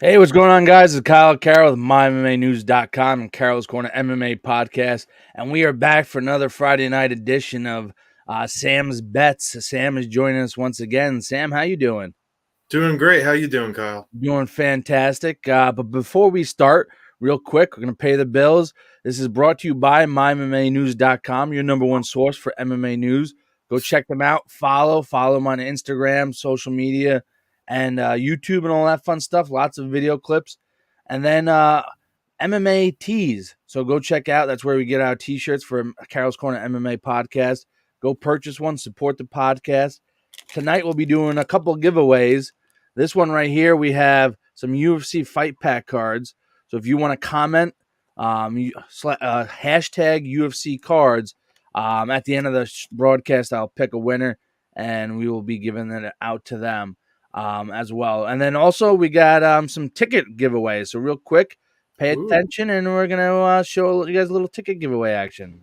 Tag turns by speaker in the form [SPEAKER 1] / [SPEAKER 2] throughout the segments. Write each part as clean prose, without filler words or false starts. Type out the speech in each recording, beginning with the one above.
[SPEAKER 1] Hey, what's going on, guys? It's Kyle Carroll with MyMMAnews.com and Carroll's Corner MMA podcast. And we are back for another Friday night edition of Sam's Bets. Sam is joining us once again. Sam, how you doing?
[SPEAKER 2] Doing great. How you doing, Kyle?
[SPEAKER 1] Doing fantastic. But before we start, real quick, we're going to pay the bills. This is brought to you by MyMMAnews.com, your number one source for MMA news. Go check them out. Follow them on Instagram, social media, and YouTube and all that fun stuff. Lots of video clips. And then MMA tees. So go check out. That's where we get our t-shirts for Carol's Corner MMA podcast. Go purchase one. Support the podcast. Tonight we'll be doing a couple giveaways. This one right here, we have some UFC Fight Pack cards. So if you want to comment, hashtag UFC cards. At the end of the broadcast, I'll pick a winner, and we will be giving it out to them as well. And then also we got some ticket giveaways. So real quick, pay attention, and we're going to show you guys a little ticket giveaway action.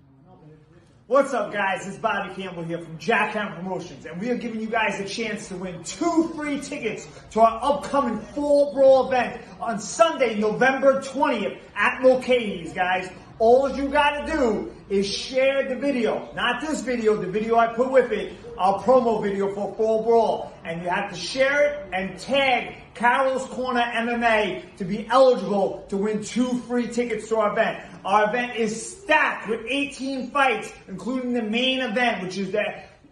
[SPEAKER 3] What's up, guys? It's Bobby Campbell here from Jackhammer Promotions, and we are giving you guys a chance to win 2 free tickets to our upcoming Fall Brawl event on Sunday, November 20th at Mulcahy's, guys. All you got to do is share the video, not this video, the video I put with it, our promo video for Fall Brawl. And you have to share it and tag Carol's Corner MMA to be eligible to win 2 free tickets to our event. Our event is stacked with 18 fights, including the main event, which is the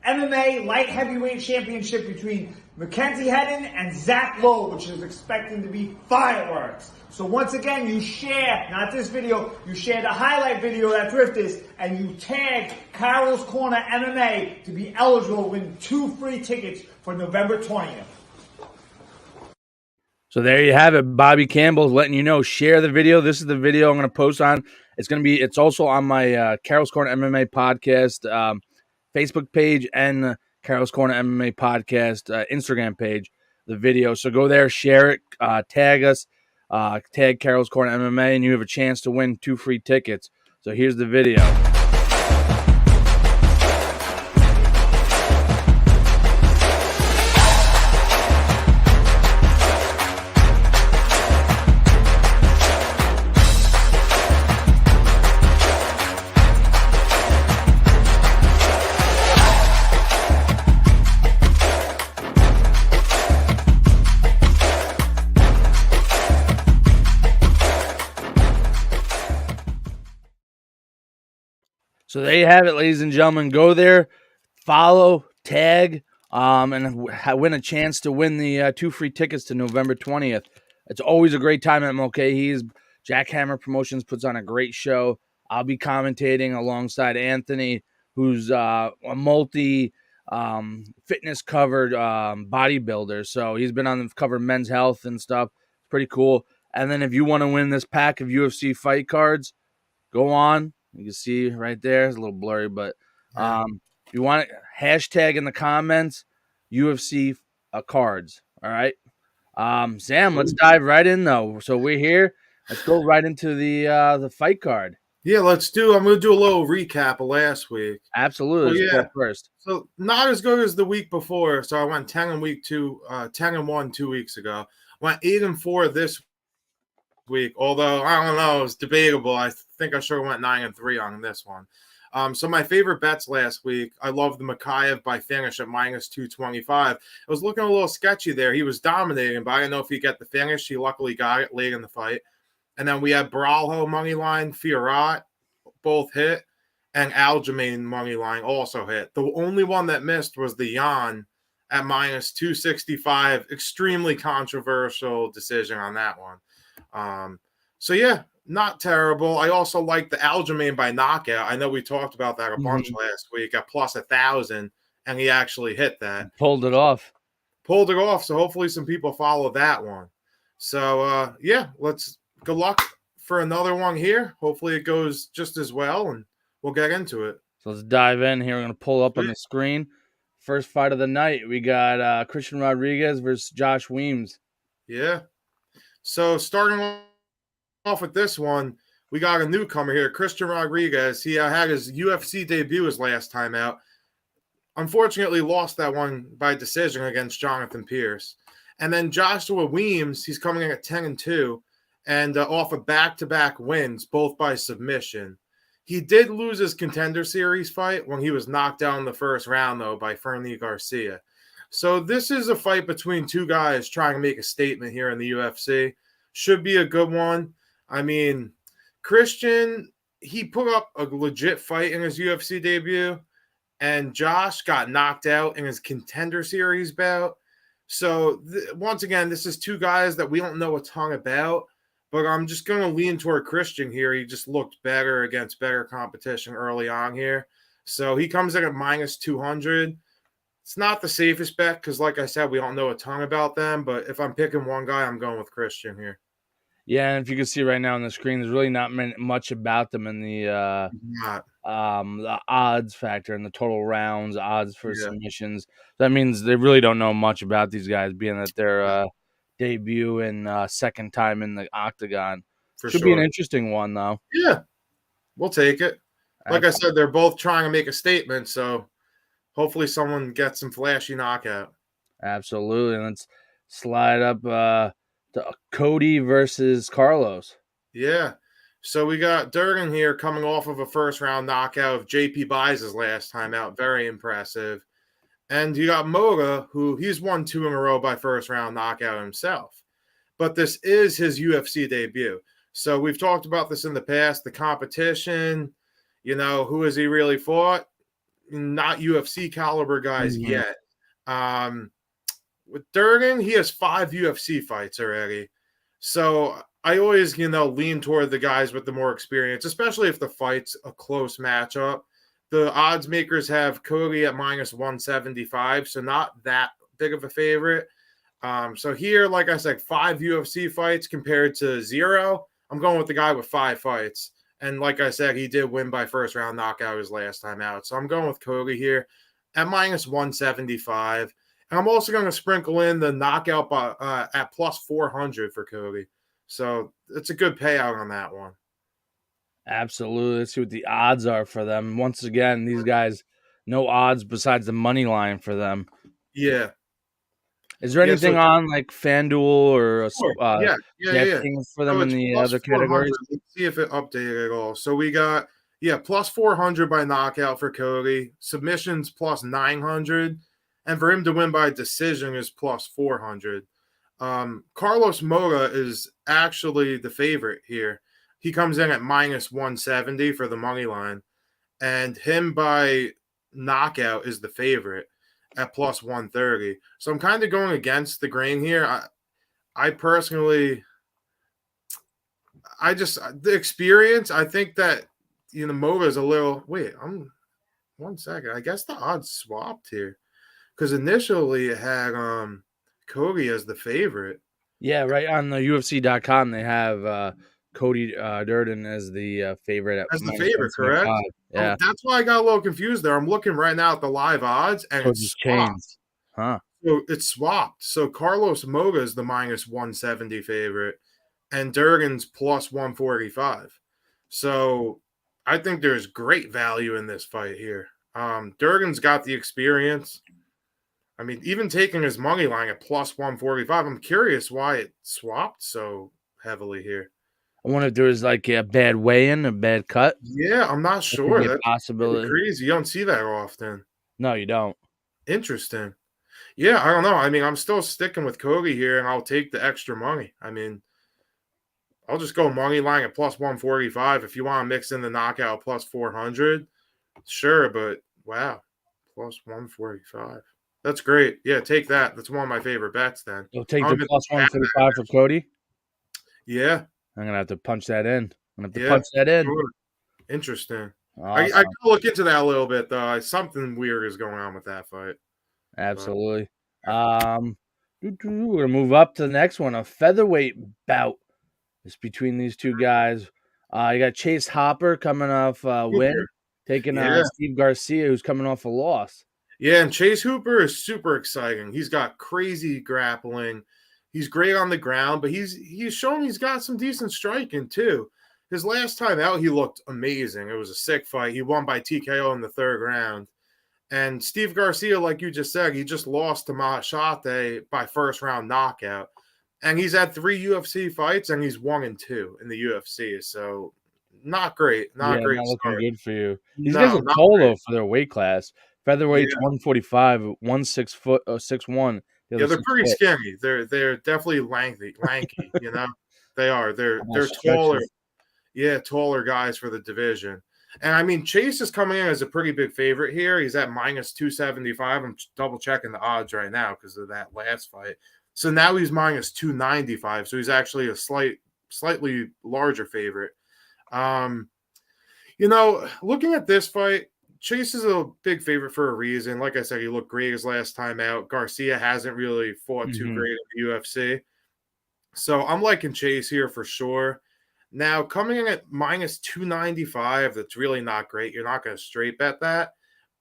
[SPEAKER 3] MMA Light Heavyweight Championship between Mackenzie Hedden and Zach Lowe, which is expecting to be fireworks. So once again, you share, not this video, you share the highlight video that's with this, and you tag Carol's Corner MMA to be eligible to win 2 free tickets for November 20th.
[SPEAKER 1] So there you have it. Bobby Campbell's letting you know, share the video. This is the video I'm going to post on. It's also on my Carol's Corner MMA podcast Facebook page and Carol's Corner MMA podcast Instagram page, the video. So go there, share it, tag us, tag Carol's Corner MMA, and you have a chance to win 2 free tickets. So here's the video. So there you have it, ladies and gentlemen. Go there, follow, tag, and win a chance to win the 2 free tickets to November 20th. It's always a great time at Mulcahy's. Jackhammer Promotions puts on a great show. I'll be commentating alongside Anthony, who's a multi fitness covered bodybuilder. So he's been on the cover of Men's Health and stuff. It's pretty cool. And then if you want to win this pack of UFC fight cards, go on. You can see right there. It's a little blurry, but if you want it, hashtag in the comments, UFC cards. All right. Sam, let's dive right in, though. So we're here. Let's go right into the fight card.
[SPEAKER 2] Yeah, let's do. I'm going to do a little recap of last week.
[SPEAKER 1] Absolutely.
[SPEAKER 2] Let's
[SPEAKER 1] go first.
[SPEAKER 2] So not as good as the week before. So I went 10 and 1 2 weeks ago. Went 8-4 this week. Although I don't know, it's debatable. I think I sure went 9-3 on this one. So my favorite bets last week, I love the Makayev by finish at -225. It was looking a little sketchy there. He was dominating, but I didn't know if he'd get the finish. He luckily got it late in the fight. And then we had Baralho money line, Fiorat, both hit, and Aljamain money line also hit. The only one that missed was the Yan at -265. Extremely controversial decision on that one. So yeah, not terrible. I also like the Aljamain by knockout. I know we talked about that a bunch last week at +1,000, and he actually hit that.
[SPEAKER 1] Pulled it off.
[SPEAKER 2] So hopefully some people follow that one. So yeah, good luck for another one here. Hopefully it goes just as well, and we'll get into it.
[SPEAKER 1] So let's dive in here. We're going to pull up on the screen. First fight of the night, we got Christian Rodriguez versus Josh Weems.
[SPEAKER 2] Yeah. So starting off with this one, we got a newcomer here, Christian Rodriguez. He had his UFC debut his last time out. Unfortunately, lost that one by decision against Jonathan Pierce. And then Joshua Weems, he's coming in at 10-2, and off of back-to-back wins, both by submission. He did lose his Contender Series fight when he was knocked out in the first round, though, by Fernie Garcia. So this is a fight between two guys trying to make a statement here in the UFC. Should be a good one. I mean, Christian, he put up a legit fight in his UFC debut, and Josh got knocked out in his Contender Series bout. So once again, this is two guys that we don't know a ton about, but I'm just going to lean toward Christian here. He just looked better against better competition early on here. So he comes in at -200. It's not the safest bet because, like I said, we don't know a ton about them. But if I'm picking one guy, I'm going with Christian here.
[SPEAKER 1] Yeah, and if you can see right now on the screen, there's really not much about them in the odds factor and the total rounds, odds for submissions. That means they really don't know much about these guys, being that their debut and second time in the octagon. Should be an interesting one, though.
[SPEAKER 2] Yeah, we'll take it. Like I said, they're both trying to make a statement, so hopefully someone gets some flashy knockout.
[SPEAKER 1] Absolutely. And let's slide up to Cody versus Carlos.
[SPEAKER 2] Yeah. So we got Durgan here coming off of a first-round knockout of JP Buys' last time out. Very impressive. And you got Moga, who he's won 2 in a row by first-round knockout himself. But this is his UFC debut. So we've talked about this in the past, the competition, who has he really fought? Not UFC caliber guys yet. With Durgan, he has 5 UFC fights already. So I always, lean toward the guys with the more experience, especially if the fight's a close matchup. The odds makers have Cody at -175, so not that big of a favorite. So here, like I said, 5 UFC fights compared to 0. I'm going with the guy with 5 fights. And like I said, he did win by first-round knockout his last time out. So I'm going with Cody here at -175. And I'm also going to sprinkle in the knockout at +400 for Cody. So it's a good payout on that one.
[SPEAKER 1] Absolutely. Let's see what the odds are for them. Once again, these guys, no odds besides the money line for them.
[SPEAKER 2] Yeah.
[SPEAKER 1] Is there anything on like FanDuel or
[SPEAKER 2] things
[SPEAKER 1] for them in the other categories?
[SPEAKER 2] Let's see if it updated at all. So we got +400 by knockout for Cody, submissions +900, and for him to win by decision is +400. Carlos Moga is actually the favorite here. He comes in at -170 for the money line, and him by knockout is the favorite at +130. So I'm kind of going against the grain here. I personally, the experience, I think that, Moga is a little, one second. I guess the odds swapped here because initially it had Cody as the favorite.
[SPEAKER 1] Yeah, right on the UFC.com, they have Cody Durden as the favorite.
[SPEAKER 2] As the favorite, correct?
[SPEAKER 1] Yeah.
[SPEAKER 2] That's why I got a little confused there. I'm looking right now at the live odds, and it's
[SPEAKER 1] changed. Huh.
[SPEAKER 2] So it's swapped. So Carlos Moga is the -170 favorite, and Durgan's +145. So I think there's great value in this fight here. Durgan's got the experience. I mean, even taking his money line at +145, I'm curious why it swapped so heavily here.
[SPEAKER 1] I wonder if there was like a bad weigh-in, a bad cut.
[SPEAKER 2] Yeah, I'm not sure.
[SPEAKER 1] That's possibility.
[SPEAKER 2] Crazy. You don't see that often.
[SPEAKER 1] No, you don't.
[SPEAKER 2] Interesting. Yeah, I don't know. I mean, I'm still sticking with Cody here, and I'll take the extra money. I mean, I'll just go money line at +145. If you want to mix in the knockout +400, sure. But wow, +145. That's great. Yeah, take that. That's one of my favorite bets then.
[SPEAKER 1] You'll take the +145 for Cody?
[SPEAKER 2] Yeah.
[SPEAKER 1] I'm going to have to punch that in. Punch that in.
[SPEAKER 2] Sure. Interesting.
[SPEAKER 1] Awesome.
[SPEAKER 2] I can look into that a little bit, though. Something weird is going on with that fight.
[SPEAKER 1] Absolutely. We're going to move up to the next one, a featherweight bout. It's between these two guys. You got Chase Hopper coming off a win, taking on Steve Garcia, who's coming off a loss.
[SPEAKER 2] Yeah, and Chase Hooper is super exciting. He's got crazy grappling. He's great on the ground, but he's shown he's got some decent striking too. His last time out, he looked amazing. It was a sick fight. He won by TKO in the 3rd round. And Steve Garcia, like you just said, he just lost to Mahashate by first round knockout. And he's had 3 UFC fights and he's 1-2 in the UFC. So not great. Not a
[SPEAKER 1] Yeah,
[SPEAKER 2] great
[SPEAKER 1] not looking
[SPEAKER 2] start.
[SPEAKER 1] good for you. These guys
[SPEAKER 2] No,
[SPEAKER 1] are
[SPEAKER 2] not
[SPEAKER 1] tall
[SPEAKER 2] great.
[SPEAKER 1] though for their weight class. Featherweight's
[SPEAKER 2] Yeah.
[SPEAKER 1] 145, one 6 foot, 6'1", the
[SPEAKER 2] Yeah,
[SPEAKER 1] other
[SPEAKER 2] they're
[SPEAKER 1] 6
[SPEAKER 2] pretty
[SPEAKER 1] foot.
[SPEAKER 2] skinny. They're definitely lanky, you know. They are. They're taller.
[SPEAKER 1] Stretches.
[SPEAKER 2] Yeah, taller guys for the division. And I mean, Chase is coming in as a pretty big favorite here. He's at minus 275. I'm double checking the odds right now because of that last fight. So now he's minus 295. So he's actually a slightly larger favorite. Um, looking at this fight, Chase is a big favorite for a reason. Like I said, he looked great his last time out. Garcia hasn't really fought too
[SPEAKER 1] Mhm.
[SPEAKER 2] great in the UFC. So I'm liking Chase here for sure. Now, coming in at minus 295, that's really not great. You're not going to straight bet that.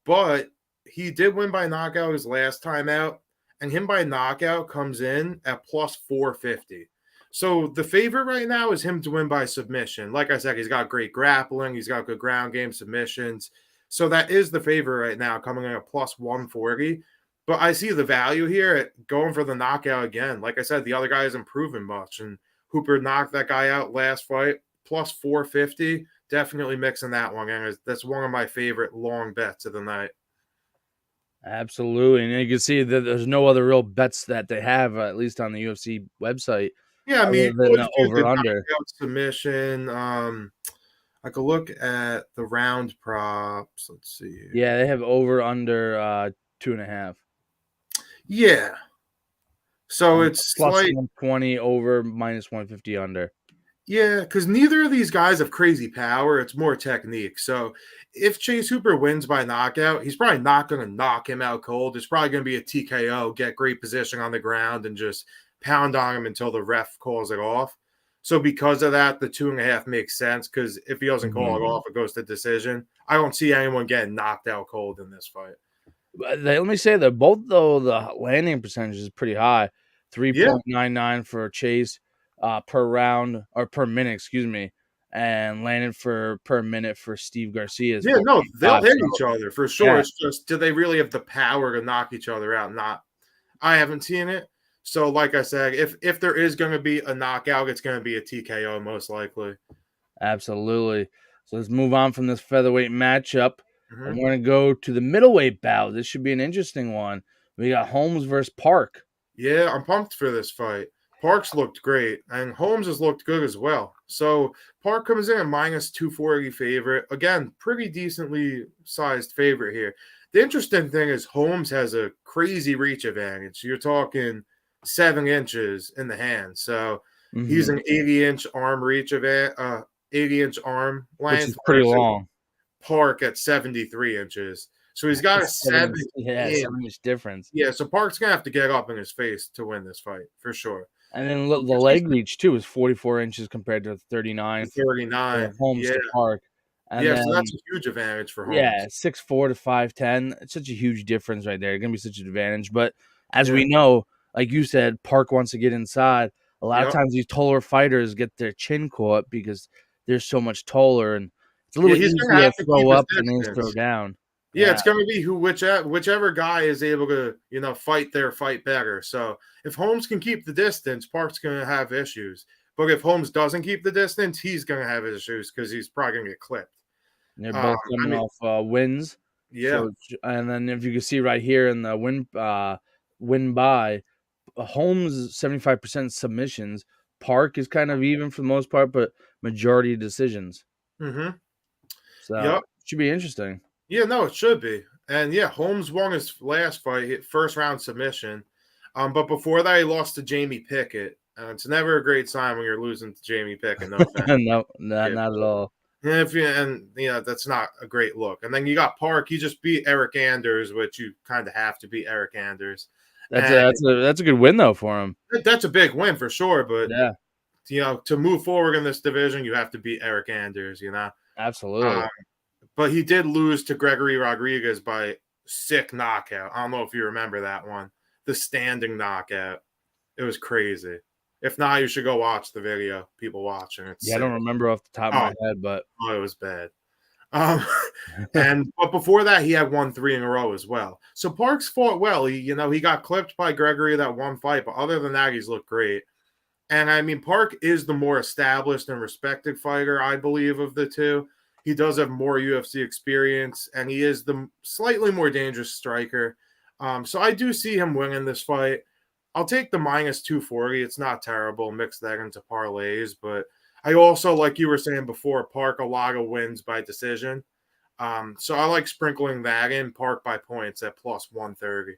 [SPEAKER 2] But he did win by knockout his last time out, and him by knockout comes in at plus 450. So the favorite right now is him to win by submission. Like I said, he's got great grappling, he's got good ground game submissions. So that is the favorite right now, coming in at plus 140. But I see the value here at going for the knockout again. Like I said, the other guy isn't proven much, and Hooper knocked that guy out last fight, plus 450. Definitely mixing that one. And that's one of my favorite long bets of the night.
[SPEAKER 1] Absolutely, and you can see that there's no other real bets that they have, at least on the UFC website,
[SPEAKER 2] Yeah, I mean,
[SPEAKER 1] other
[SPEAKER 2] you
[SPEAKER 1] than
[SPEAKER 2] could
[SPEAKER 1] the
[SPEAKER 2] do the
[SPEAKER 1] over/under.
[SPEAKER 2] knockout submission. I could look at the round props. Let's see here.
[SPEAKER 1] Yeah, they have over/under 2.5.
[SPEAKER 2] Yeah. So
[SPEAKER 1] And
[SPEAKER 2] it's
[SPEAKER 1] plus
[SPEAKER 2] like,
[SPEAKER 1] 120 over, minus 150 under.
[SPEAKER 2] yeah, because neither of these guys have crazy power. It's more technique. So if Chase Hooper wins by knockout, he's probably not going to knock him out cold. It's probably going to be a TKO, get great position on the ground, and just pound on him until the ref calls it off. So because of that, the 2.5 makes sense because if he doesn't call it off, it goes to decision. I don't see anyone getting knocked out cold in this fight.
[SPEAKER 1] Let me say that both, though, the landing percentage is pretty high,
[SPEAKER 2] Yeah,
[SPEAKER 1] 3.99 for Chase per round or per minute, excuse me, and landed for per minute for Steve Garcia is
[SPEAKER 2] yeah, no, they'll
[SPEAKER 1] 4.5.
[SPEAKER 2] hit
[SPEAKER 1] So
[SPEAKER 2] each other for sure.
[SPEAKER 1] yeah,
[SPEAKER 2] It's just, do they really have the power to knock each other out? I haven't seen it. So, like I said, if there is going to be a knockout, it's going to be a TKO most likely.
[SPEAKER 1] absolutely. So let's move on from this featherweight matchup, and
[SPEAKER 2] Mhm.
[SPEAKER 1] we're gonna go to the middleweight bout. This should be an interesting one. We got Holmes versus Park.
[SPEAKER 2] Yeah, I'm pumped for this fight. Parks looked great, and Holmes has looked good as well. So Park comes in at minus 240 favorite. Again, pretty decently sized favorite here. The interesting thing is Holmes has a crazy reach advantage. You're talking 7 inches in the hand. So he's
[SPEAKER 1] Mm-hmm.
[SPEAKER 2] an 80-inch arm reach advantage, 80-inch arm
[SPEAKER 1] Which is
[SPEAKER 2] length
[SPEAKER 1] pretty
[SPEAKER 2] versus
[SPEAKER 1] long.
[SPEAKER 2] Park at 73 inches. So he's got a
[SPEAKER 1] It's 7 inch,
[SPEAKER 2] 7
[SPEAKER 1] yeah,
[SPEAKER 2] inch.
[SPEAKER 1] 7 inch difference.
[SPEAKER 2] Yeah, so Park's gonna have to get up in his face to win this fight for sure.
[SPEAKER 1] And then the leg reach too is 44 inches compared to 39 for
[SPEAKER 2] 39.
[SPEAKER 1] Holmes
[SPEAKER 2] Yeah.
[SPEAKER 1] to Park. And
[SPEAKER 2] Yeah, so that's
[SPEAKER 1] then
[SPEAKER 2] a huge advantage for
[SPEAKER 1] yeah,
[SPEAKER 2] Holmes.
[SPEAKER 1] 6'4" to 5'10". It's such a huge difference right there. It's gonna be such an advantage. But as
[SPEAKER 2] Yeah.
[SPEAKER 1] we know, like you said, Park wants to get inside. A lot of
[SPEAKER 2] Yep.
[SPEAKER 1] times these taller fighters get their chin caught because they're so much taller, and it's a
[SPEAKER 2] Yeah,
[SPEAKER 1] little
[SPEAKER 2] he's
[SPEAKER 1] easier
[SPEAKER 2] gonna
[SPEAKER 1] to
[SPEAKER 2] have to keep
[SPEAKER 1] throw
[SPEAKER 2] his
[SPEAKER 1] up than it is throw
[SPEAKER 2] distance.
[SPEAKER 1] down.
[SPEAKER 2] Yeah,
[SPEAKER 1] Yeah,
[SPEAKER 2] it's gonna be whichever guy is able to, fight their fight better. So if Holmes can keep the distance, Park's gonna have issues. But if Holmes doesn't keep the distance, he's gonna have issues because he's probably gonna get clipped.
[SPEAKER 1] they're
[SPEAKER 2] Um,
[SPEAKER 1] both
[SPEAKER 2] I
[SPEAKER 1] coming
[SPEAKER 2] mean,
[SPEAKER 1] off wins.
[SPEAKER 2] yeah.
[SPEAKER 1] So, and then if you can see right here in the win by Holmes 75% submissions. Park is kind of even for the most part, but majority decisions.
[SPEAKER 2] Mm-hmm.
[SPEAKER 1] So
[SPEAKER 2] Yep.
[SPEAKER 1] should be interesting.
[SPEAKER 2] Yeah, no, it should be. And yeah, Holmes won his last fight, first round submission. But before that, he lost to Jamie Pickett. It's never a great sign when you're losing to Jamie Pickett. No offense.
[SPEAKER 1] No, not
[SPEAKER 2] Yeah,
[SPEAKER 1] not at all.
[SPEAKER 2] that's not a great look. And then you got Park. He just beat Eric Anders, which you kind of have to beat Eric Anders.
[SPEAKER 1] That's a
[SPEAKER 2] And
[SPEAKER 1] that's a good win though for him.
[SPEAKER 2] that's a big win for sure. But
[SPEAKER 1] Yeah,
[SPEAKER 2] to move forward in this division, you have to beat Eric Anders.
[SPEAKER 1] absolutely.
[SPEAKER 2] Um, but he did lose to Gregory Rodriguez by sick knockout. I don't know if you remember that one. The standing knockout. It was crazy. If not, you should go watch the video. People watching. It's
[SPEAKER 1] Yeah, I
[SPEAKER 2] sick.
[SPEAKER 1] don't remember off the top of
[SPEAKER 2] Oh,
[SPEAKER 1] my head, but
[SPEAKER 2] oh, it was bad. Um, but before that, he had won 3 in a row as well. So Parks fought well. He got clipped by Gregory that one fight, but other than that, he's looked great. And I mean, Park is the more established and respected fighter, I believe, of the two. He does have more UFC experience, and he is the slightly more dangerous striker. So I do see him winning this fight. I'll take the minus 240. It's not terrible. Mix that into parlays, but I also, like you were saying before, Park a lot of wins by decision. So I like sprinkling that in. Park by points at plus 130.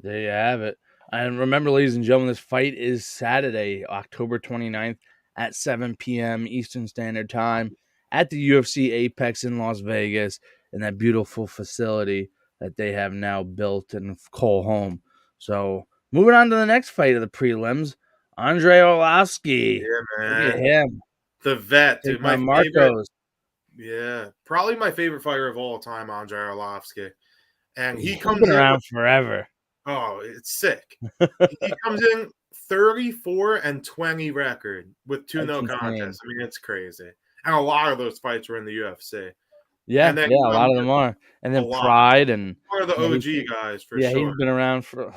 [SPEAKER 1] There you have it. And remember, ladies and gentlemen, this fight is Saturday, October 29th at 7 p.m. Eastern Standard Time at the UFC Apex in Las Vegas in that beautiful facility that they have now built and call home. So moving on to the next fight of the prelims, Andre Arlovski.
[SPEAKER 2] Yeah,
[SPEAKER 1] Look at
[SPEAKER 2] man.
[SPEAKER 1] him.
[SPEAKER 2] The vet, dude.
[SPEAKER 1] Taking
[SPEAKER 2] My
[SPEAKER 1] on
[SPEAKER 2] favorite.
[SPEAKER 1] Marcos.
[SPEAKER 2] Yeah. Probably my favorite fighter of all time, Andre Arlovski. And he
[SPEAKER 1] He's
[SPEAKER 2] comes
[SPEAKER 1] been
[SPEAKER 2] in
[SPEAKER 1] around
[SPEAKER 2] with,
[SPEAKER 1] forever.
[SPEAKER 2] oh, it's sick. He comes in 34-20 record with 2
[SPEAKER 1] That's
[SPEAKER 2] no
[SPEAKER 1] insane.
[SPEAKER 2] contests. I mean, it's crazy. And a lot of those fights were in the UFC.
[SPEAKER 1] Yeah,
[SPEAKER 2] And then
[SPEAKER 1] a lot of them are. And then
[SPEAKER 2] a lot.
[SPEAKER 1] Pride and
[SPEAKER 2] One of the
[SPEAKER 1] yeah,
[SPEAKER 2] OG guys for
[SPEAKER 1] yeah,
[SPEAKER 2] sure.
[SPEAKER 1] he's been around for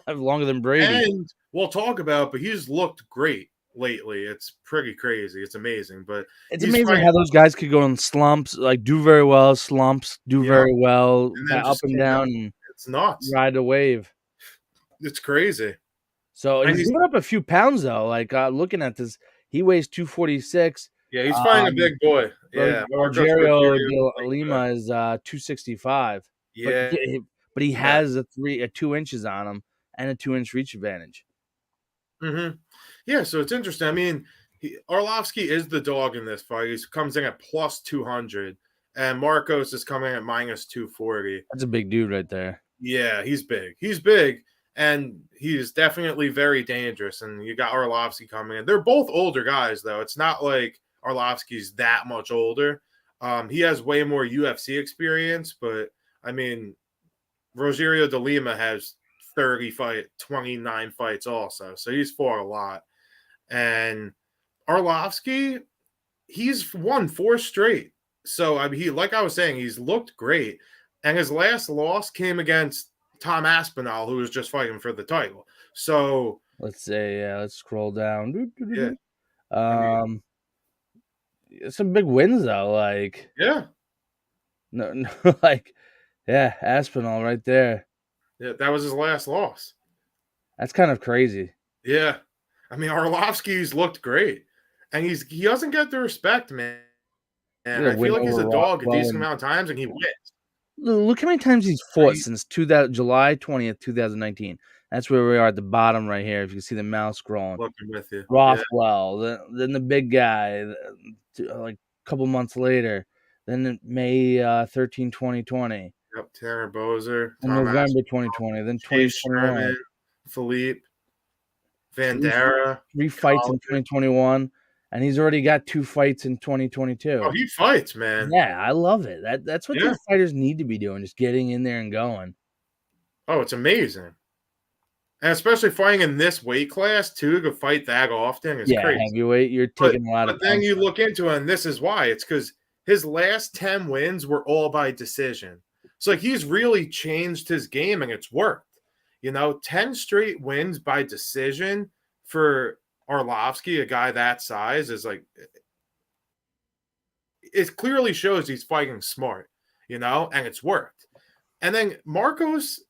[SPEAKER 1] longer than Brady.
[SPEAKER 2] And we'll talk about, but he's looked great lately. It's pretty crazy. It's amazing. But
[SPEAKER 1] It's
[SPEAKER 2] he's
[SPEAKER 1] amazing
[SPEAKER 2] fighting,
[SPEAKER 1] how those guys could go in slumps, like do very well, slumps, do
[SPEAKER 2] yeah,
[SPEAKER 1] very well,
[SPEAKER 2] and then
[SPEAKER 1] up
[SPEAKER 2] just
[SPEAKER 1] and
[SPEAKER 2] came out.
[SPEAKER 1] down, and
[SPEAKER 2] It's nuts.
[SPEAKER 1] ride the wave.
[SPEAKER 2] It's crazy.
[SPEAKER 1] So
[SPEAKER 2] And
[SPEAKER 1] he's
[SPEAKER 2] he's
[SPEAKER 1] given up a few pounds though. Like looking at this, he weighs 246.
[SPEAKER 2] Yeah, he's fighting a big boy. Yeah, Marcos
[SPEAKER 1] Rogerio
[SPEAKER 2] Rogerio
[SPEAKER 1] de
[SPEAKER 2] like
[SPEAKER 1] Lima is 265.
[SPEAKER 2] yeah,
[SPEAKER 1] But he
[SPEAKER 2] yeah.
[SPEAKER 1] has a 2 inches on him and a 2-inch reach advantage.
[SPEAKER 2] Yeah, so it's interesting. I mean, Arlovski is the dog in this fight. He comes in at plus 200, and Marcos is coming at minus 240.
[SPEAKER 1] That's a big dude right there.
[SPEAKER 2] Yeah, he's big. He's big, and he's definitely very dangerous. And you got Arlovski coming in. They're both older guys, though. It's not like Arlovski's that much older. He has way more UFC experience, but I mean, Rogerio de Lima has 29 fights also. So he's fought a lot. And Arlovski, he's won 4 straight. So I mean, like I was saying, he's looked great. And his last loss came against Tom Aspinall, who was just fighting for the title. So
[SPEAKER 1] let's say, let's scroll down.
[SPEAKER 2] Yeah.
[SPEAKER 1] Some big wins though. Like no, like Aspinall right there.
[SPEAKER 2] Yeah, that was his last loss.
[SPEAKER 1] That's kind of crazy.
[SPEAKER 2] Yeah, I mean Arlovski's looked great, and he doesn't get the respect, man. And I feel like he's a dog a decent amount of times, and he wins.
[SPEAKER 1] Look how many times he's fought since July 20th, 2019. That's where we are at the bottom right here. If you can see the mouse scrolling.
[SPEAKER 2] Looking with you.
[SPEAKER 1] Rothwell, then the big guy, like a couple months later. Then May 13, 2020.
[SPEAKER 2] Yep, Tanner Bozer.
[SPEAKER 1] November 2020. Then 2021.
[SPEAKER 2] Philippe. Vandera.
[SPEAKER 1] 3 fights in 2021. And he's already got 2 fights in 2022.
[SPEAKER 2] Oh, he fights, man.
[SPEAKER 1] Yeah, I love it. That's what these fighters need to be doing, just getting in there and going.
[SPEAKER 2] Oh, it's amazing. And especially fighting in this weight class, too, to fight that often is crazy.
[SPEAKER 1] Heavyweight, you're taking a lot of
[SPEAKER 2] But then you look into it, and this is why. It's because his last 10 wins were all by decision. So like, he's really changed his game, and it's worked. 10 straight wins by decision for Arlovski, a guy that size, is like, it clearly shows he's fighting smart, and it's worked. And then Marcos,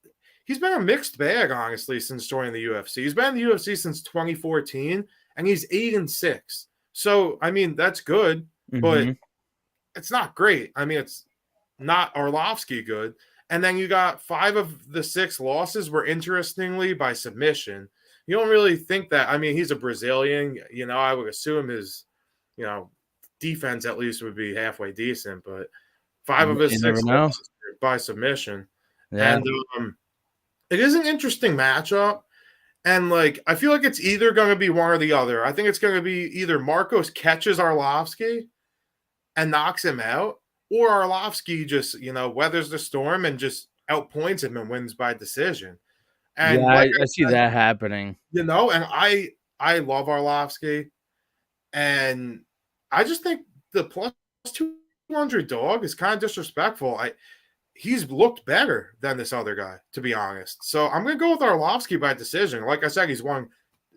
[SPEAKER 2] he's been a mixed bag, honestly, since joining the UFC. He's been in the UFC since 2014, and he's 8-6. So, I mean, that's good, but it's not great. I mean, it's not Arlovski good. And then you got 5 of the 6 losses were, interestingly, by submission. You don't really think that. I mean, he's a Brazilian. I would assume his, defense at least would be halfway decent. But 5 of his 6 losses by submission. Yeah. And it is an interesting matchup. And, I feel like it's either going to be one or the other. I think it's going to be either Marcos catches Arlovski and knocks him out, or Arlovski just, weathers the storm and just outpoints him and wins by decision. And
[SPEAKER 1] I see that happening.
[SPEAKER 2] And I love Arlovski, and I just think the plus underdog is kind of disrespectful. He's looked better than this other guy, to be honest. So I'm going to go with Arlovsky by decision. Like I said, he's won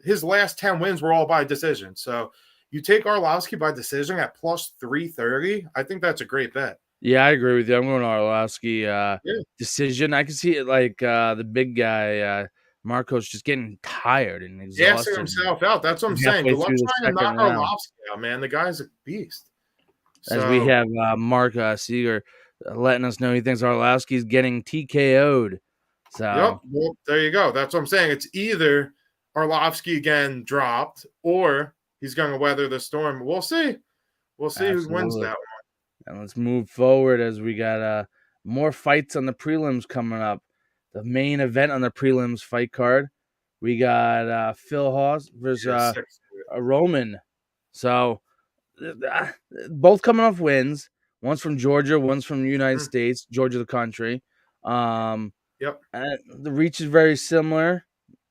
[SPEAKER 2] his last 10 wins were all by decision. So you take Arlovsky by decision at plus 330. I think that's a great bet.
[SPEAKER 1] Yeah, I agree with you. I'm going Arlovsky
[SPEAKER 2] Yeah.
[SPEAKER 1] decision. I can see it like the big guy, Marcos, just getting tired and
[SPEAKER 2] Gassing
[SPEAKER 1] exhausted.
[SPEAKER 2] himself out. That's what I'm saying.
[SPEAKER 1] Halfway
[SPEAKER 2] Good luck
[SPEAKER 1] through the
[SPEAKER 2] trying to knock
[SPEAKER 1] second round.
[SPEAKER 2] Arlovsky out, man. The guy's a beast.
[SPEAKER 1] As we have Mark Seeger letting us know he thinks Arlovsky's getting TKO'd. So
[SPEAKER 2] Yep. Well, there you go. That's what I'm saying. It's either Arlovsky again dropped or he's going to weather the storm. We'll see. We'll see who wins that one.
[SPEAKER 1] And let's move forward as we got more fights on the prelims coming up. The main event on the prelims fight card, we got Phil Hawes versus Roman. So both coming off wins. One's from Georgia, one's from the United States, Georgia the country.
[SPEAKER 2] Yep.
[SPEAKER 1] The reach is very similar.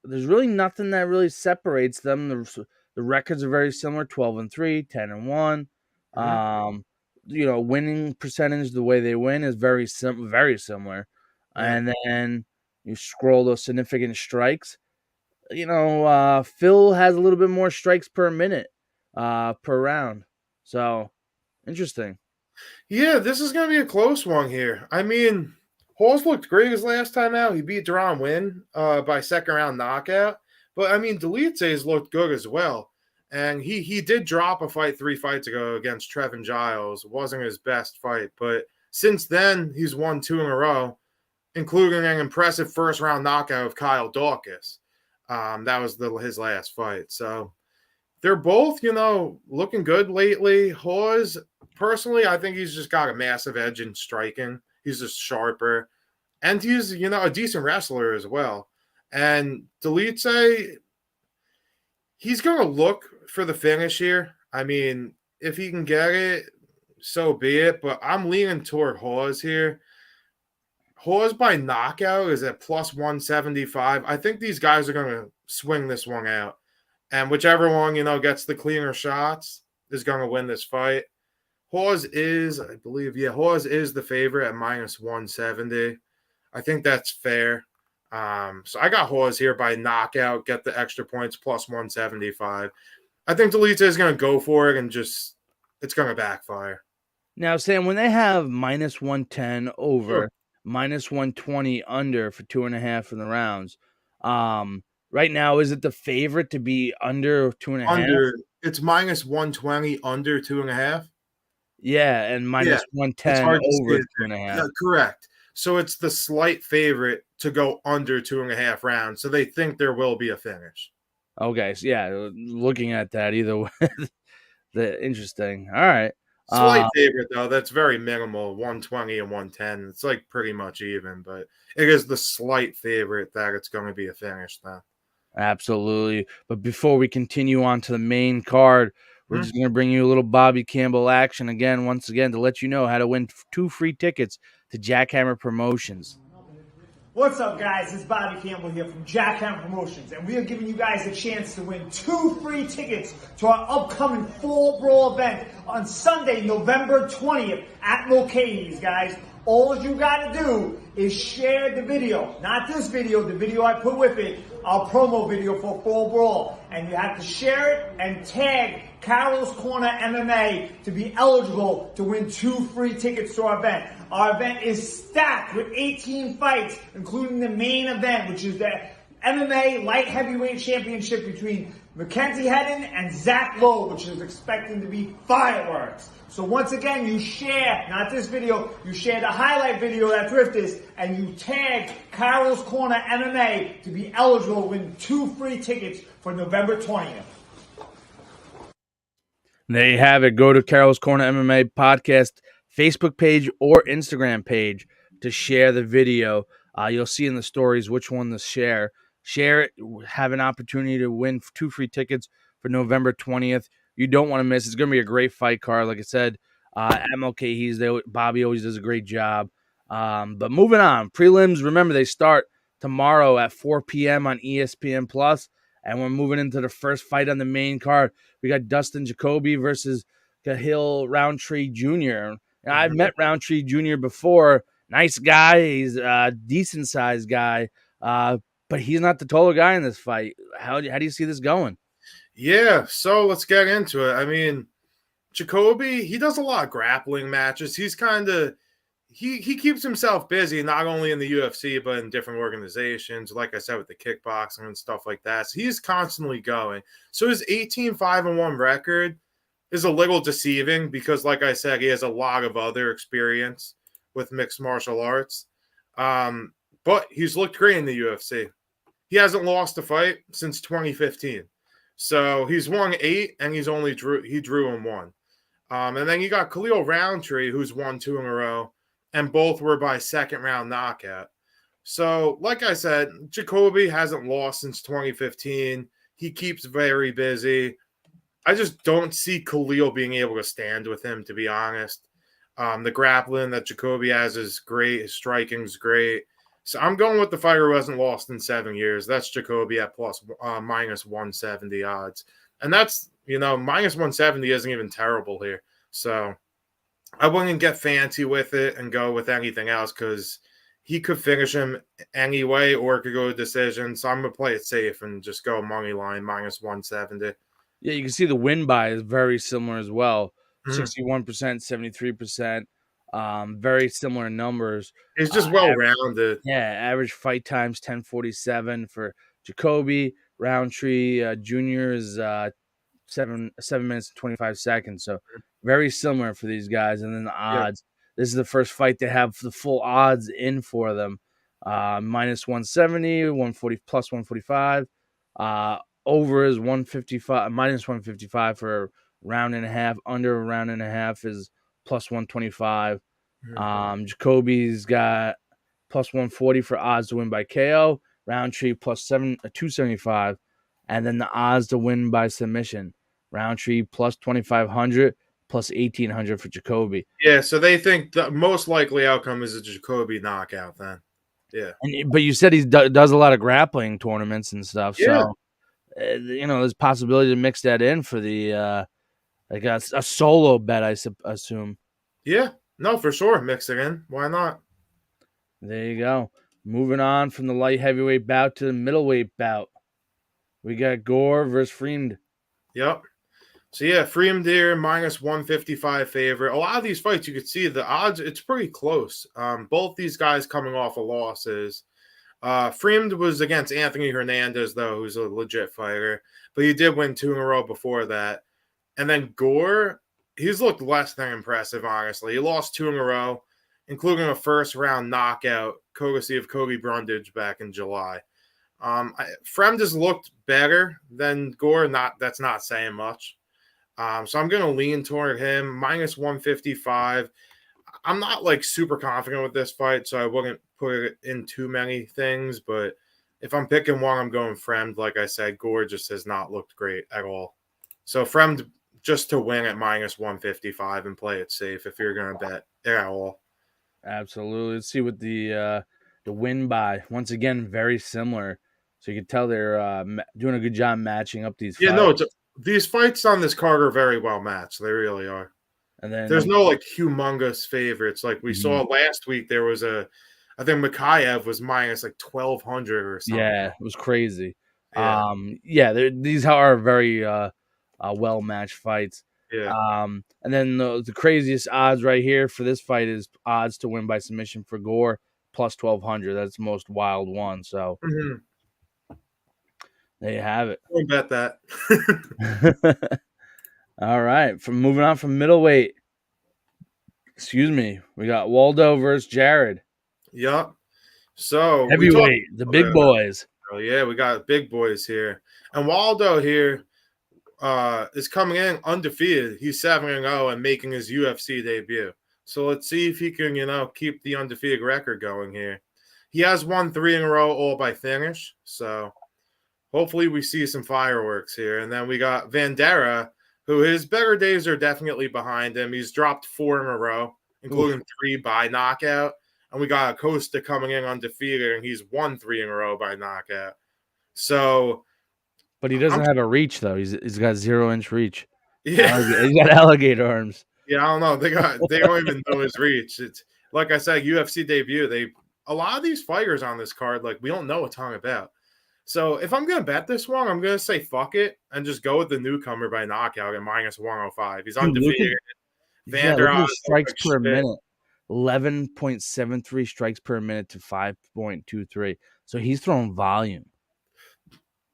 [SPEAKER 1] There's really nothing that really separates them. The records are very similar, 12-3, 10-1. Winning percentage, the way they win is very similar. Yeah. And then you scroll those significant strikes. Phil has a little bit more strikes per minute, per round. So, interesting.
[SPEAKER 2] Yeah, this is going to be a close one here. I mean, Hawes looked great his last time out. He beat Deron Wynn by second round knockout. But, I mean, Delitze's looked good as well. And he did drop a fight 3 fights ago against Trevin Giles. It wasn't his best fight. But since then, he's won 2 in a row, including an impressive first-round knockout of Kyle Dawkins. That was his last fight. So they're both, looking good lately. Hawes, personally, I think he's just got a massive edge in striking. He's just sharper. And he's, a decent wrestler as well. And Delitze, he's going to look for the finish here. I mean, if he can get it, so be it. But I'm leaning toward Hawes here. Hawes by knockout is at plus 175. I think these guys are going to swing this one out. And whichever one, gets the cleaner shots is going to win this fight. Hawes is, I believe, Hawes is the favorite at minus 170. I think that's fair. So I got Hawes here by knockout, get the extra points, plus 175. I think Delitze is going to go for it and it's going to backfire.
[SPEAKER 1] Now, Sam, when they have minus 110 over, minus 120 under for 2.5 in the rounds, right now, is it the favorite to be under 2.5?
[SPEAKER 2] Under, it's minus 120 under 2.5.
[SPEAKER 1] Yeah, and minus 110 over 2.5.
[SPEAKER 2] Yeah, correct. So it's the slight favorite to go under 2.5 rounds. So they think there will be a finish.
[SPEAKER 1] Okay, so yeah, looking at that either way, interesting. All right.
[SPEAKER 2] Slight favorite, though. That's very minimal, 120 and 110. It's like pretty much even, but it is the slight favorite that it's going to be a finish, though.
[SPEAKER 1] Absolutely. But before we continue on to the main card, we're just going to bring you a little Bobby Campbell action once again, to let you know how to win 2 free tickets to Jackhammer Promotions.
[SPEAKER 3] What's up, guys? It's Bobby Campbell here from Jackhammer Promotions, and we are giving you guys a chance to win 2 free tickets to our upcoming Fall Brawl event on Sunday, November 20th at Mulcahy's, guys. All you got to do is share the video, not this video, the video I put with it, our promo video for Fall Brawl. And you have to share it and tag Carol's Corner MMA to be eligible to win 2 free tickets to our event. Our event is stacked with 18 fights, including the main event, which is the MMA Light Heavyweight Championship between Mackenzie Hedden and Zach Lowe, which is expecting to be fireworks. So once again, you share, not this video, you share the highlight video that's with this, and you tag Carol's Corner MMA to be eligible to win 2 free tickets for November 20th.
[SPEAKER 1] There you have it. Go to Carol's Corner MMA podcast Facebook page or Instagram page to share the video. You'll see in the stories which one to share. Share it. Have an opportunity to win 2 free tickets for November 20th. You don't want to miss. It's going to be a great fight card. Like I said, MLK, he's there. Bobby always does a great job. But moving on. Prelims, remember, they start tomorrow at 4 p.m. on ESPN+. And we're moving into the first fight on the main card. We got Dustin Jacoby versus Cahill Roundtree Jr. I've met Roundtree Jr. before. Nice guy. He's a decent sized guy, but he's not the taller guy in this fight. How do you see this going?
[SPEAKER 2] Yeah, so let's get into it. I mean, Jacoby, he does a lot of grappling matches. He's kind of he keeps himself busy not only in the UFC but in different organizations, like I said, with the kickboxing and stuff like that. So he's constantly going. So his 18-5-1 record is a little deceiving because, like I said, he has a lot of other experience with mixed martial arts. But he's looked great in the UFC. He hasn't lost a fight since 2015. So he's won 8 and he drew in 1. And then you got Khalil Roundtree, who's won 2 in a row, and both were by second round knockout. So, like I said, Jacoby hasn't lost since 2015. He keeps very busy. I just don't see Khalil being able to stand with him, to be honest. The grappling that Jacoby has is great. His striking's great. So I'm going with the fighter who hasn't lost in 7 years. That's Jacoby at minus 170 odds. And that's, minus 170 isn't even terrible here. So I wouldn't get fancy with it and go with anything else because he could finish him anyway or it could go to decision. So I'm going to play it safe and just go money line minus 170.
[SPEAKER 1] Yeah, you can see the win by is very similar as well. 61%, 73%. Very similar numbers.
[SPEAKER 2] It's just well-rounded.
[SPEAKER 1] Average fight times 10:47 for Jacoby. Roundtree Jr. is 7 minutes and 25 seconds. So very similar for these guys. And then the odds. Yeah. This is the first fight they have the full odds in for them. Minus 170, 140 plus 145. Over is 155, minus 155 for a round and a half. Under a round and a half is plus 125. Jacoby's got plus 140 for odds to win by KO. Roundtree plus 275. And then the odds to win by submission. Roundtree plus 2,500, plus 1,800 for Jacoby.
[SPEAKER 2] Yeah, so they think the most likely outcome is a Jacoby knockout then. Yeah.
[SPEAKER 1] But you said he does a lot of grappling tournaments and stuff. Yeah. So, there's possibility to mix that in for the like a solo bet, I assume.
[SPEAKER 2] Yeah, no, for sure. Mix it in. Why not?
[SPEAKER 1] There you go. Moving on from the light heavyweight bout to the middleweight bout. We got Gore versus Freemed.
[SPEAKER 2] Yep. So, yeah, Freemed here, minus 155 favorite. A lot of these fights, you could see the odds, it's pretty close. Both these guys coming off of losses. Freemed was against Anthony Hernandez, though, who's a legit fighter. But he did win 2 in a row before that. And then Gore, he's looked less than impressive, honestly. He lost 2 in a row, including a first-round knockout, courtesy of Cody Brundage back in July. Freemed has looked better than Gore. That's not saying much. So I'm going to lean toward him, minus 155. I'm not super confident with this fight, so I wouldn't put it in too many things. But if I'm picking one, I'm going Freemed. Like I said, Gore just has not looked great at all. So Freemed just to win at minus 155 and play it safe if you're going to bet at all.
[SPEAKER 1] Absolutely. Let's see what the win by. Once again, very similar. So you can tell they're doing a good job matching up these fights.
[SPEAKER 2] Yeah, no, these fights on this card are very well matched. They really are.
[SPEAKER 1] And then
[SPEAKER 2] there's no humongous favorites. Like we saw last week, there was I think Mikhaev was minus 1,200 or something.
[SPEAKER 1] Yeah, it was crazy. Yeah. These are very well matched fights.
[SPEAKER 2] Yeah.
[SPEAKER 1] And then the craziest odds right here for this fight is odds to win by submission for Gore plus 1,200. That's the most wild one. So there you have it.
[SPEAKER 2] Don't bet that.
[SPEAKER 1] All right. Moving on from middleweight. Excuse me. We got Waldo versus Jared.
[SPEAKER 2] Yep. So
[SPEAKER 1] heavyweight, the big boys.
[SPEAKER 2] Oh yeah, we got big boys here. And Waldo here is coming in undefeated. He's 7-0 and making his UFC debut. So let's see if he can, keep the undefeated record going here. He has won 3 in a row, all by finish. So hopefully we see some fireworks here. And then we got Vandera, who his better days are definitely behind him. He's dropped 4 in a row, including 3 by knockout. And we got Acosta coming in undefeated, and he's won 3 in a row by knockout. So,
[SPEAKER 1] but he doesn't have a reach though. He's got 0-inch reach.
[SPEAKER 2] Yeah,
[SPEAKER 1] he's got alligator arms.
[SPEAKER 2] Yeah, I don't know. They don't even know his reach. It's like I said, UFC debut. A lot of these fighters on this card, like we don't know a ton about. So if I'm gonna bet this one, I'm gonna say fuck it and just go with the newcomer by knockout at -105. He's
[SPEAKER 1] Dude,
[SPEAKER 2] undefeated.
[SPEAKER 1] look
[SPEAKER 2] Vander
[SPEAKER 1] at his
[SPEAKER 2] odds look
[SPEAKER 1] strikes
[SPEAKER 2] like
[SPEAKER 1] per
[SPEAKER 2] shit.
[SPEAKER 1] minute. 11.73 strikes per minute to 5.23. So he's throwing volume.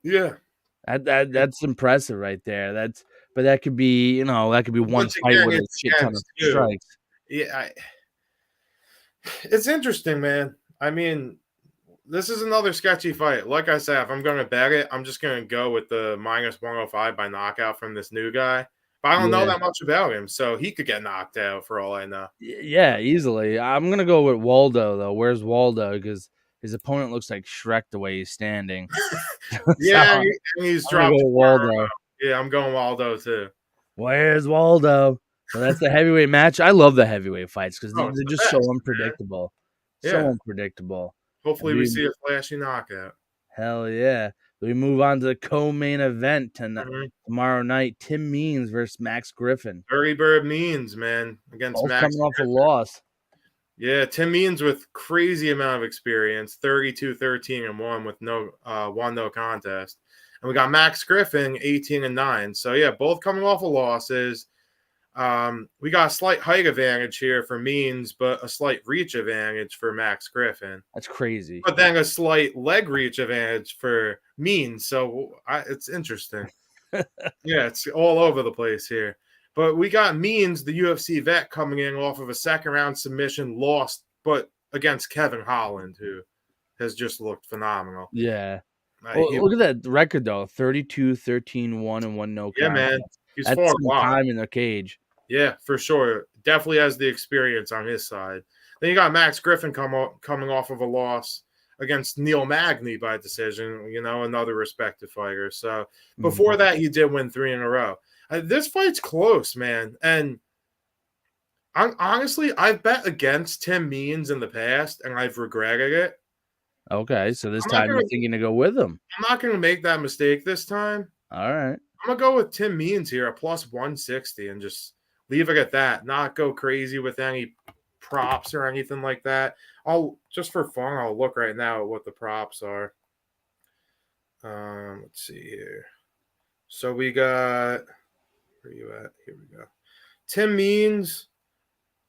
[SPEAKER 2] Yeah.
[SPEAKER 1] That's impressive right there. But that could be, that could be one
[SPEAKER 2] Once
[SPEAKER 1] fight
[SPEAKER 2] again,
[SPEAKER 1] with a
[SPEAKER 2] it's
[SPEAKER 1] shit ton of
[SPEAKER 2] against you.
[SPEAKER 1] strikes.
[SPEAKER 2] Yeah, it's interesting, man. I mean, this is another sketchy fight. Like I said, if I'm going to bet it, I'm just going to go with the -105 by knockout from this new guy. But I don't know
[SPEAKER 1] Yeah.
[SPEAKER 2] that much about him, so he could get knocked out for all I know.
[SPEAKER 1] Yeah, easily. I'm gonna go with Waldo though. Where's Waldo? Because his opponent looks like Shrek the way he's standing. So
[SPEAKER 2] Yeah,
[SPEAKER 1] I'm
[SPEAKER 2] and he's
[SPEAKER 1] gonna
[SPEAKER 2] dropped
[SPEAKER 1] go with
[SPEAKER 2] 4 in a row.
[SPEAKER 1] Waldo.
[SPEAKER 2] Yeah, I'm going Waldo too.
[SPEAKER 1] Where's Waldo? So that's the heavyweight match. I love the heavyweight fights because
[SPEAKER 2] Oh,
[SPEAKER 1] they're
[SPEAKER 2] it's the
[SPEAKER 1] just so
[SPEAKER 2] best, man.
[SPEAKER 1] unpredictable. So
[SPEAKER 2] Yeah.
[SPEAKER 1] unpredictable. And
[SPEAKER 2] Hopefully we see a flashy knockout.
[SPEAKER 1] hell yeah. We move on to the co-main event
[SPEAKER 2] Mhm.
[SPEAKER 1] tomorrow night. Tim Means versus Max Griffin.
[SPEAKER 2] Dirty Bird Means, man, against
[SPEAKER 1] Both
[SPEAKER 2] Max
[SPEAKER 1] coming off a
[SPEAKER 2] Griffin.
[SPEAKER 1] loss.
[SPEAKER 2] Yeah, Tim Means with crazy amount of experience, 32-13-1 with no contest. And we got Max Griffin 18-9. So yeah, both coming off of losses. We got a slight height advantage here for Means, but a slight reach advantage for Max Griffin.
[SPEAKER 1] That's crazy.
[SPEAKER 2] But then a slight leg reach advantage for Means. So it's interesting. Yeah, it's all over the place here. But we got Means, the UFC vet, coming in off of a second round submission, lost, but against Kevin Holland, who has just looked phenomenal.
[SPEAKER 1] Yeah. Well, look at that record though: 32-13-1 and 1 no
[SPEAKER 2] Yeah, man.
[SPEAKER 1] contest.
[SPEAKER 2] He's
[SPEAKER 1] That's
[SPEAKER 2] fought a
[SPEAKER 1] some
[SPEAKER 2] lot.
[SPEAKER 1] time in the cage.
[SPEAKER 2] Yeah, for sure. Definitely has the experience on his side. Then you got Max Griffin coming off of a loss against Neil Magny by decision, another respected fighter. So before that, he did win 3 in a row. This fight's close, man. And honestly, I've bet against Tim Means in the past, and I've regretted it.
[SPEAKER 1] Okay, so this time you're thinking to go with him.
[SPEAKER 2] I'm not going to make that mistake this time.
[SPEAKER 1] All right.
[SPEAKER 2] I'm going to go with Tim Means here at +160 and just leave it at that. Not go crazy with any props or anything like that. Just for fun, I'll look right now at what the props are. Let's see here. So we got, where are you at? Here we go. Tim Means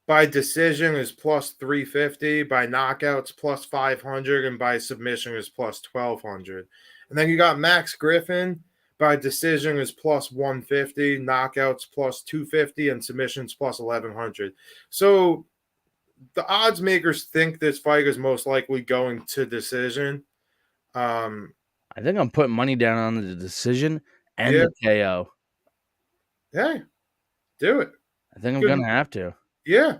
[SPEAKER 2] by decision is +350, by knockouts +500, and by submission is +1200. And then you got Max Griffin by decision is +150, knockouts +250, and submissions +1100. So the odds makers think this fight is most likely going to decision.
[SPEAKER 1] I think I'm putting money down on the decision and the KO.
[SPEAKER 2] Hey, do it.
[SPEAKER 1] I think I'm going to have to.
[SPEAKER 2] Yeah.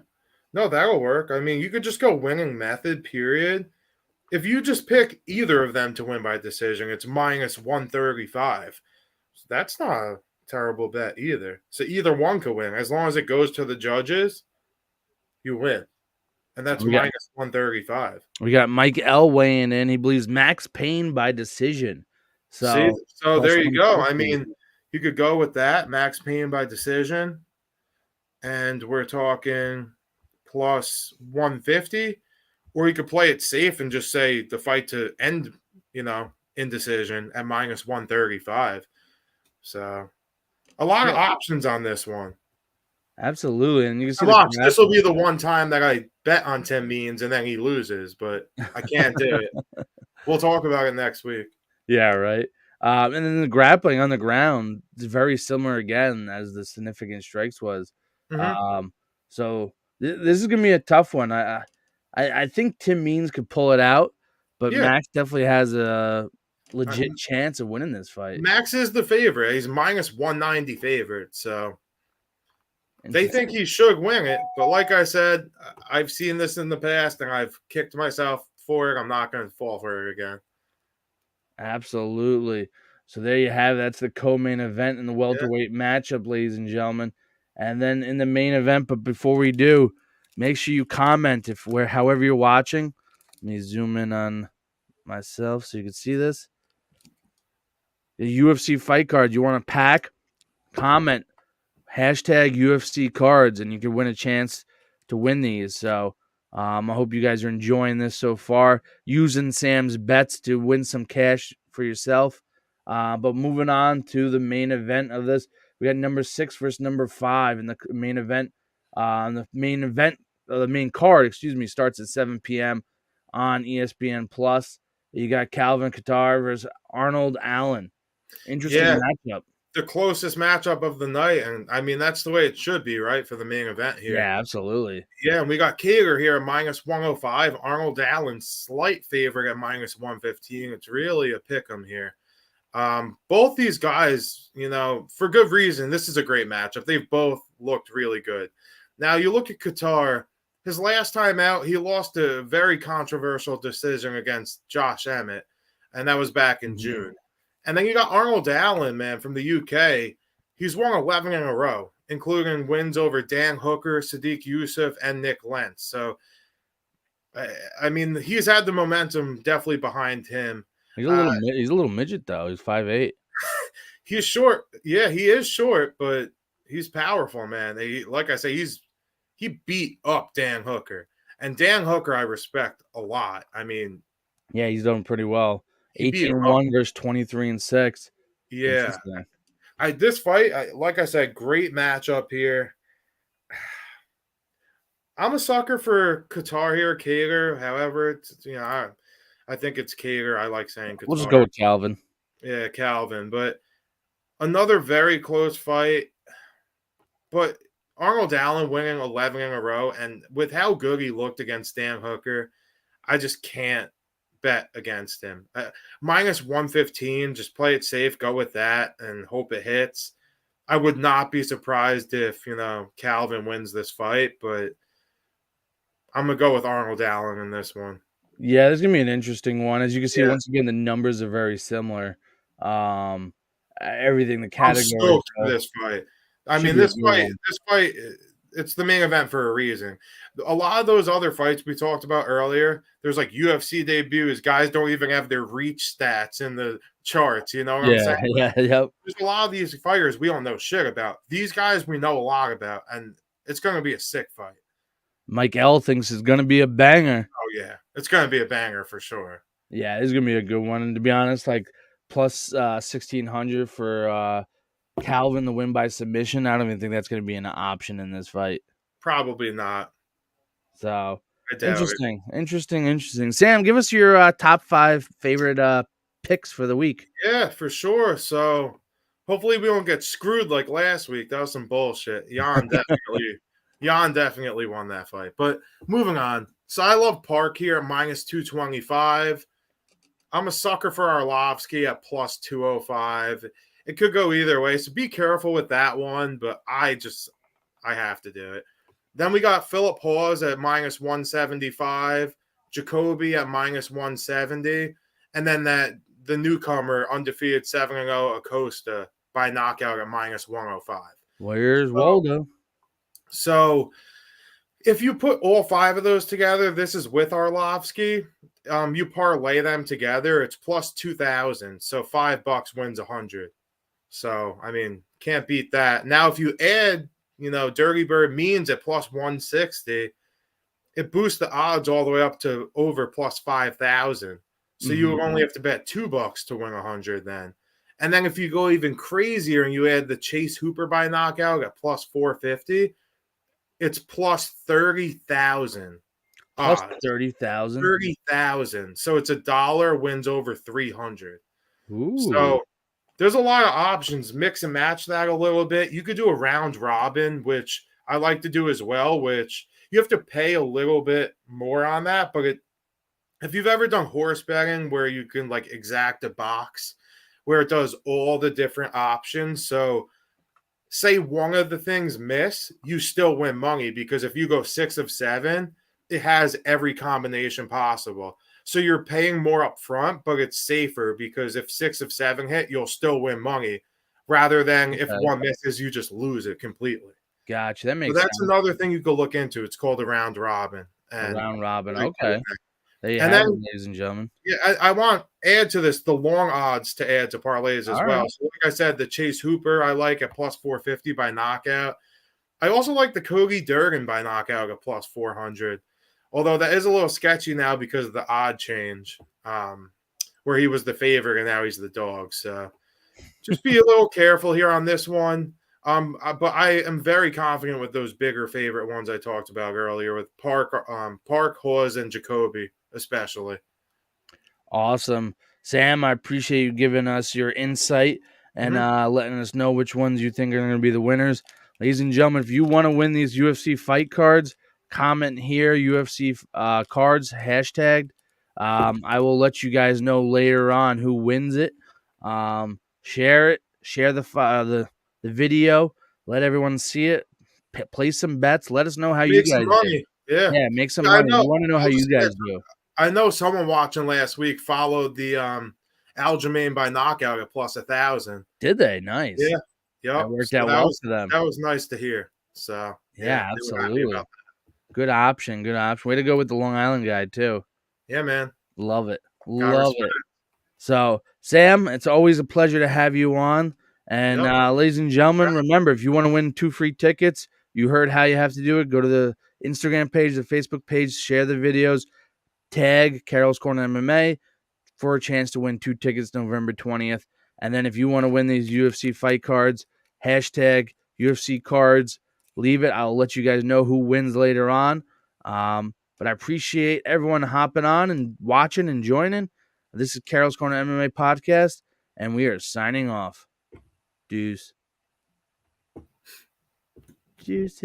[SPEAKER 2] No, that'll work. I mean, you could just go winning method, period. If you just pick either of them to win by decision, it's -135. So that's not a terrible bet either. So either one could win. As long as it goes to the judges, you win. And that's -135.
[SPEAKER 1] We got Mike L weighing in. He believes Max Payne by decision. So
[SPEAKER 2] there you go. I mean, you could go with that, Max Payne by decision. And we're talking +150. Or you could play it safe and just say the fight to end, in decision at -135. So a lot of options on this one.
[SPEAKER 1] Absolutely. And you can see
[SPEAKER 2] this will be the one time that I bet on Tim Means and then he loses, but I can't do it. We'll talk about it next week.
[SPEAKER 1] Yeah, right. And then the grappling on the ground is very similar again as the significant strikes was. So this is gonna be a tough one. I think Tim Means could pull it out, but Max definitely has a legit chance of winning this fight.
[SPEAKER 2] Max is the favorite. He's -190 favorite, so they think he should win it. But like I said, I've seen this in the past, and I've kicked myself for it. I'm not going to fall for it again.
[SPEAKER 1] Absolutely. So there you have it. That's the co-main event in the welterweight matchup, ladies and gentlemen. And then in the main event, but before we do, make sure you comment however you're watching. Let me zoom in on myself so you can see this. The UFC fight card you want to pack, comment hashtag UFC cards, and you can win a chance to win these. So I hope you guys are enjoying this so far, using Sam's bets to win some cash for yourself. But moving on to the main event of this, we got number 6 versus number 5 in the main event. The main card, starts at 7 p.m. on ESPN Plus. You got Calvin Kattar versus Arnold Allen. Interesting matchup.
[SPEAKER 2] The closest matchup of the night, and I mean that's the way it should be, right, for the main event here.
[SPEAKER 1] Yeah, absolutely.
[SPEAKER 2] Yeah, and we got Kattar here at -105. Arnold Allen slight favorite at -115. It's really a pick 'em here. Both these guys, for good reason, this is a great matchup. They've both looked really good. Now you look at Kattar. His last time out, he lost a very controversial decision against Josh Emmett, and that was back in June. And then you got Arnold Allen, man, from the UK. He's won 11 in a row, including wins over Dan Hooker, Sadiq Youssef, and Nick Lentz. So, I mean, he's had the momentum definitely behind him.
[SPEAKER 1] He's a little midget, though. He's 5'8".
[SPEAKER 2] He's short. Yeah, he is short, but he's powerful, man. Like I say, he beat up Dan Hooker. And Dan Hooker I respect a lot. I mean,
[SPEAKER 1] yeah, he's done pretty well. 18-1 versus 23-6.
[SPEAKER 2] Yeah. This fight, like I said, great matchup here. I'm a sucker for Kattar here, Kattar. However, it's, I think it's Kattar. I like saying Kattar.
[SPEAKER 1] We'll just go with Calvin.
[SPEAKER 2] Yeah, Calvin. But another very close fight. But Arnold Allen winning 11 in a row, and with how good he looked against Dan Hooker, I just can't bet against him. -115, just play it safe, go with that, and hope it hits. I would not be surprised if, Calvin wins this fight, but I'm going to go with Arnold Allen in this one.
[SPEAKER 1] Yeah, this is going to be an interesting one. As you can see, once again, the numbers are very similar. Everything, the category.
[SPEAKER 2] I'm stoked for this fight. I mean, this fight, it's the main event for a reason. A lot of those other fights we talked about earlier, there's like UFC debuts. Guys don't even have their reach stats in the charts. You know what I'm saying?
[SPEAKER 1] Yeah, yep.
[SPEAKER 2] There's a lot of these fighters we don't know shit about. These guys we know a lot about, and it's going to be a sick fight.
[SPEAKER 1] Mike L thinks it's going to be a banger.
[SPEAKER 2] Oh, yeah. It's going to be a banger for sure.
[SPEAKER 1] Yeah, it's going to be a good one. And to be honest, like plus 1,600 for Calvin to win by submission. I don't even think that's going to be an option in this fight.
[SPEAKER 2] Probably not.
[SPEAKER 1] So interesting. Sam, give us your top 5 favorite picks for the week.
[SPEAKER 2] Yeah, for sure. So hopefully we don't get screwed like last week. That was some bullshit. Jan definitely won that fight. But moving on. So I love Park here at -225. I'm a sucker for Arlovsky at +205. It could go either way, so be careful with that one, but I have to do it. Then we got Philip Hawes at -175, Jacoby at -170, and then the newcomer, undefeated 7-0 Acosta by knockout at -105.
[SPEAKER 1] Where's Waldo?
[SPEAKER 2] So if you put all 5 of those together, this is with Arlovsky. You parlay them together, it's +2,000. So $5 wins 100. So, I mean, can't beat that. Now, if you add, Dirty Bird Means at +160, it boosts the odds all the way up to over +5,000. So you would only have to bet $2 to win 100 then. And then if you go even crazier and you add the Chase Hooper by knockout at +450, it's +30,000.
[SPEAKER 1] +30,000?
[SPEAKER 2] 30,000. So it's $1 wins over 300.
[SPEAKER 1] Ooh.
[SPEAKER 2] So there's a lot of options. Mix and match that a little bit. You could do a round robin, which I like to do as well, which you have to pay a little bit more on that. But if you've ever done horse betting where you can like exact a box where it does all the different options. So say one of the things miss, you still win money because if you go 6 of 7, it has every combination possible. So you're paying more up front, but it's safer because if 6 of 7 hit, you'll still win money rather than if one misses, you just lose it completely.
[SPEAKER 1] Gotcha. That makes sense.
[SPEAKER 2] That's another thing you could look into. It's called a round robin.
[SPEAKER 1] And round robin. Okay. There you
[SPEAKER 2] And
[SPEAKER 1] have
[SPEAKER 2] then,
[SPEAKER 1] it, ladies and gentlemen.
[SPEAKER 2] yeah, I want add to this the long odds to add to parlays as
[SPEAKER 1] All
[SPEAKER 2] well.
[SPEAKER 1] right.
[SPEAKER 2] So, like I said, the Chase Hooper I like at plus 450 by knockout. I also like the Cody Durgan by knockout at plus 400. Although that is a little sketchy now because of the odd change, where he was the favorite and now he's the dog. So just be a little careful here on this one. But I am very confident with those bigger favorite ones I talked about earlier with Park, Hawes, and Jacoby, especially.
[SPEAKER 1] Awesome. Sam, I appreciate you giving us your insight and letting us know which ones you think are going to be the winners. Ladies and gentlemen, if you want to win these UFC fight cards, comment here, UFC cards, hashtagged. I will let you guys know later on who wins it. Share it. Share the video. Let everyone see it. Place some bets. Let us know how you
[SPEAKER 2] Make some
[SPEAKER 1] guys did.
[SPEAKER 2] money. Yeah.
[SPEAKER 1] Yeah, make some
[SPEAKER 2] I
[SPEAKER 1] money.
[SPEAKER 2] know.
[SPEAKER 1] We want to know how you guys do.
[SPEAKER 2] I know someone watching last week followed the Aljamain by knockout at plus 1,000.
[SPEAKER 1] Did they? Nice.
[SPEAKER 2] Yeah. Yep.
[SPEAKER 1] That worked
[SPEAKER 2] So
[SPEAKER 1] out well for them.
[SPEAKER 2] that was nice to hear. So
[SPEAKER 1] Yeah,
[SPEAKER 2] they were happy
[SPEAKER 1] absolutely.
[SPEAKER 2] about
[SPEAKER 1] Good option. Good option. Way to go with the Long Island guy too.
[SPEAKER 2] that. Yeah, man.
[SPEAKER 1] Love it.
[SPEAKER 2] Got
[SPEAKER 1] Love
[SPEAKER 2] respect.
[SPEAKER 1] it. So, Sam, it's always a pleasure to have you on. And
[SPEAKER 2] Yep.
[SPEAKER 1] ladies and gentlemen, remember, if you want to win 2 free tickets, you heard how you have to do it. Go to the Instagram page, the Facebook page, share the videos, tag Carol's Corner MMA for a chance to win 2 tickets November 20th. And then if you want to win these UFC fight cards, hashtag UFC cards, leave it. I'll let you guys know who wins later on. But I appreciate everyone hopping on and watching and joining. This is Carol's Corner MMA podcast, and we are signing off. Deuce. Juices.